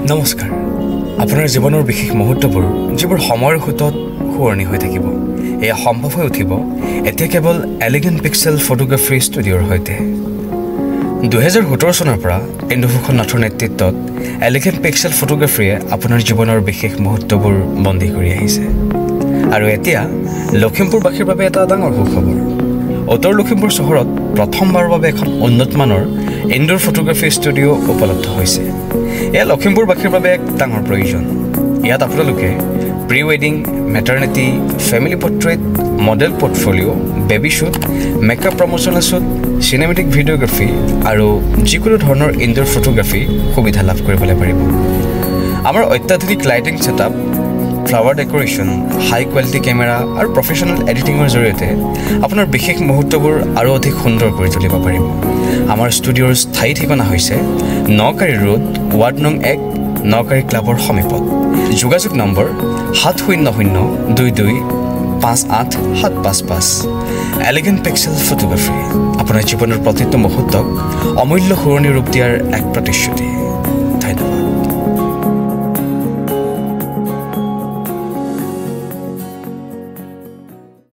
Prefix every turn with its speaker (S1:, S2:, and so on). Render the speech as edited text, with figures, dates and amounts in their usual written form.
S1: নমস্কাৰ আপোনাৰ জীৱনৰ বিশেষ মুহূৰ্তবোৰ যিবোৰ সময়ৰ খুঁটত সোঁৱৰণি হৈ থাকিব এয়া সম্ভৱ হৈ উঠিব এতিয়া কেৱল এলিগেণ্ট পিক্সেল ফটোগ্ৰাফী ষ্টুডিঅ'ৰ সৈতে 2017 চনৰ পৰা ইন্দুভূষণ নাথৰ নেতৃত্বত এলিগেণ্ট পিক্সেল ফটোগ্ৰাফীয়ে আপোনাৰ জীৱনৰ বিশেষ মুহূৰ্তবোৰ বন্দী কৰি আহিছে আৰু এতিয়া লখিমপুৰবাসীৰ বাবে এটা ডাঙৰ সুখবৰ উত্তৰ লখিমপুৰ চহৰত প্ৰথমবাৰৰ বাবে এখন উন্নতমানৰ ইনডোৰ ফটোগ্ৰাফী ষ্টুডিঅ' উপলব্ধ হৈছে এয়া লখিমপুৰবাসীৰ বাবে এক ডাঙৰ প্ৰয়োজন ইয়াত আপোনালোকে প্ৰি ৱেডিং maternity family portrait model portfolio' baby shoot makeup promotional shoot cinematic videography আৰু যিকোনো ধৰণৰ ইনডোৰ ফটোগ্ৰাফী সুবিধা লাভ কৰিবলৈ পাৰিব আমাৰ অত্যাধুনিক লাইটিং ছেটআপ ফ্লাৱাৰ ডেকোৰেশ্যন হাই কোৱালিটি কেমেৰা আৰু প্ৰফেশ্যনেল এডিটিঙৰ জৰিয়তে আপোনাৰ বিশেষ মুহূৰ্তবোৰ আৰু অধিক সুন্দৰ কৰি তুলিব পাৰিব আমাৰ ষ্টুডিঅ'ৰ স্থায়ী ঠিকনা হৈছে নকাৰী ৰোড ৱাৰ্ড নং 1 নকাৰী ক্লাবৰ সমীপত যোগাযোগ নম্বৰ 7022258755 এলিগেণ্ট পিক্সেল ফটোগ্ৰাফী আপোনাৰ জীৱনৰ প্ৰতিটো মুহূৰ্তক অমূল্য সোঁৱৰণী ৰূপ দিয়াৰ এক প্ৰতিশ্ৰুতি